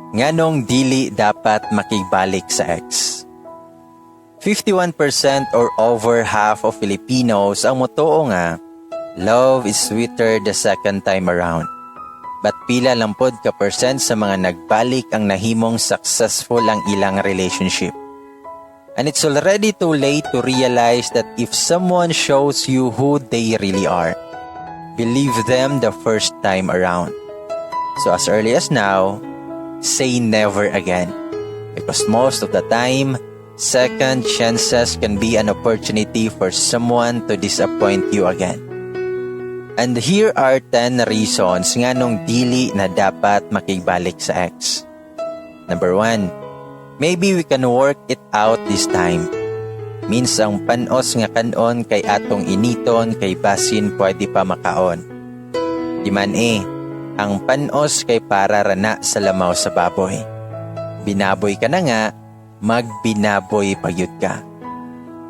Nganong dili dapat makigbalik sa ex? 51% or over half of Filipinos ang motoo nga, love is sweeter the second time around. But pila lang pod ka percent sa mga nagbalik ang nahimong successful ang ilang relationship. And it's already too late to realize that if someone shows you who they really are, believe them the first time around. So as early as now, say never again. Because most of the time, second chances can be an opportunity for someone to disappoint you again. And here are 10 reasons nga nung dili na dapat makigbalik sa ex. Number 1, maybe we can work it out this time. Means ang panos nga kanon kay atong initon kay basin pwede pa makaon. Di man ang panos kay para rana sa lamaw sa baboy. Binaboy ka na nga, magbinaboy pagyud ka.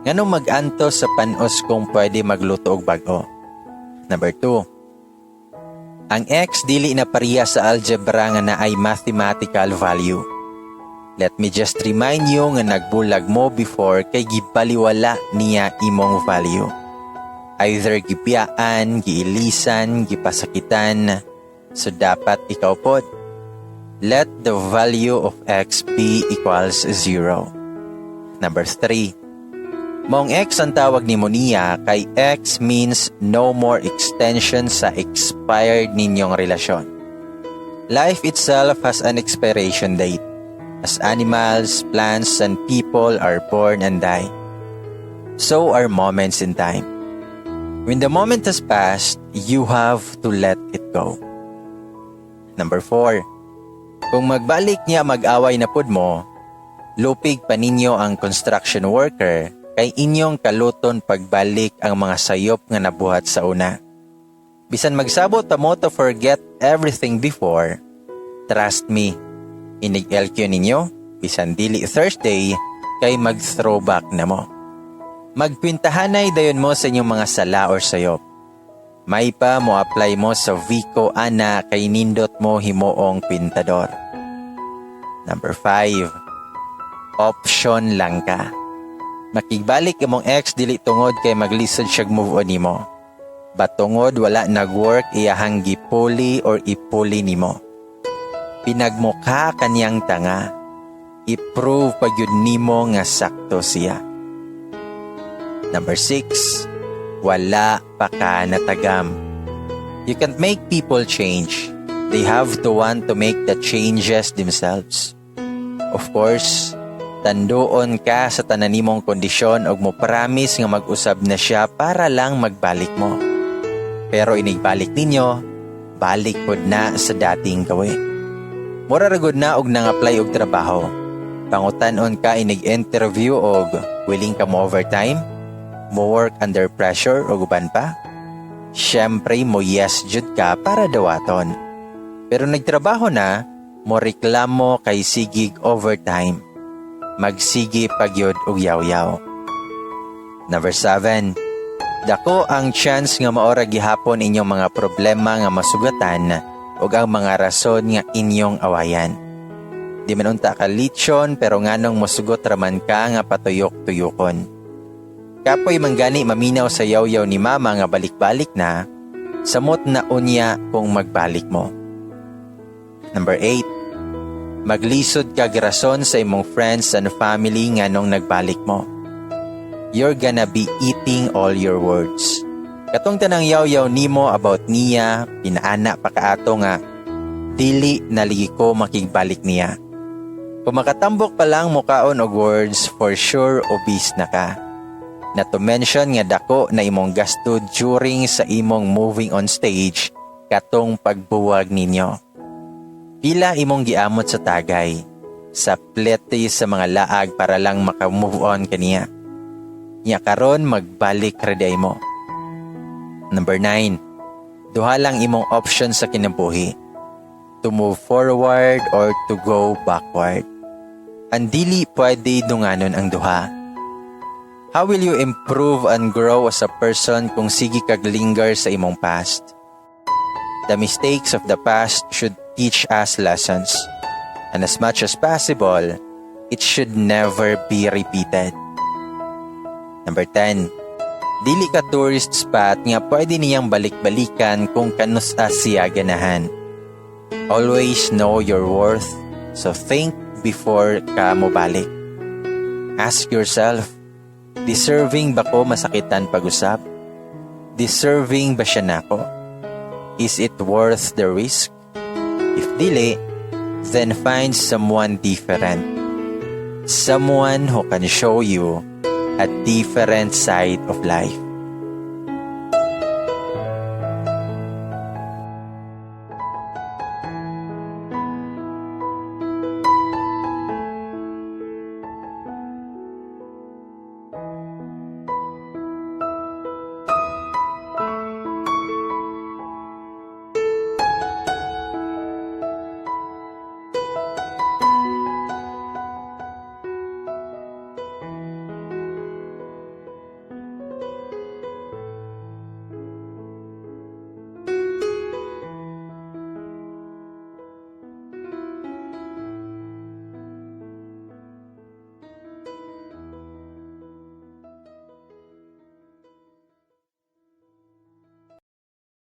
Nganong mag-anto sa panos kung pwede magluto og bago? Number 2, ang ex dili na pareha sa algebra nga naay mathematical value. Let me just remind you nga nagbulag mo before kay gibaliwala niya imong value. Either gibiyaan, giilisan, gipasakitan, so dapat ikaw pod. Let the value of X be equals 0. Number 3, mong X ang tawag ni mo niya kay X means no more extension sa expired ninyong relasyon. Life itself has an expiration date. As animals, plants, and people are born and die, so are moments in time. When the moment has passed, you have to let it go. Number 4, kung magbalik niya mag-away na pud mo, lupig pa ninyo ang construction worker kay inyong kaluton pagbalik ang mga sayop nga nabuhat sa una. Bisan magsabot pa mo to forget everything before, trust me, inig-LQ ninyo, bisan dili Thursday, kay mag-throwback na mo. Magpintahanay dayon mo sa inyong mga sala or sayop. May pa mo apply mo sa Vico ana kay nindot mo himoong pintador. Number 5, option lang ka. Makigbalik imong ex dili tungod kay maglisod siyag move on nimo. Batungod wala nag-work iyahang gipuli or ipuli nimo. Pinagmukha kaniyang tanga. I-prove pag yun nimo nga sakto siya. Number 6, wala pa ka natagam. You can't make people change. They have to want to make the changes themselves. Of course, tandoon ka sa tananimong kondisyon og mo promise nga mag-usab na siya para lang magbalik mo. Pero inigbalik ninyo, balik pod na sa dating gawin. Mura ragod na og nang-apply og trabaho. Pangutan-on ka inig-interview og willing ka mo overtime? Mo work under pressure o guban pa? Siyempre mo yes jud ka para dawaton. Pero nagtrabaho na, mo reklamo kay sigig overtime. Magsigi pagyod og yaw-yaw. Number 7, dako ang chance nga maora gihapon inyong mga problema nga masugatan ug ang mga rason nga inyong awayan. Di man unta ka litsyon pero nganong mosugot raman ka nga patuyok-tuyokon. Kapoy manggani maminaw sa yaw-yaw ni mama nga balik-balik na, samot na unya kung magbalik mo. Number 8, maglisod kag rason sa imong friends and family nganong nagbalik mo. You're gonna be eating all your words. Katong tanang yaw-yaw nimo about niya, pinaana pa kaato nga, dili naligi ko makigbalik niya. Kung makatambok pa lang mukaon og words, for sure obese na ka. Not to mention nga dako na imong gasto during sa imong moving on stage katong pagbuwag ninyo. Pila imong giamot sa tagay, sa plete sa mga laag para lang maka-move on kaniya. Nya karon magbalik reday mo. Number 9, duha lang imong option sa kinabuhi. To move forward or to go backward. Ang dili pwede dunganon ang duha. How will you improve and grow as a person kung sige kag linger sa imong past? The mistakes of the past should teach us lessons. And as much as possible, it should never be repeated. Number 10. Dili ka tourist spot nga pwede niyang balik-balikan kung kanus siya ganahan. Always know your worth, so think before ka mo balik. Ask yourself, deserving ba ko masakitan pag-usap? Deserving ba siya nako? Is it worth the risk? If dili, then find someone different. Someone who can show you a different side of life.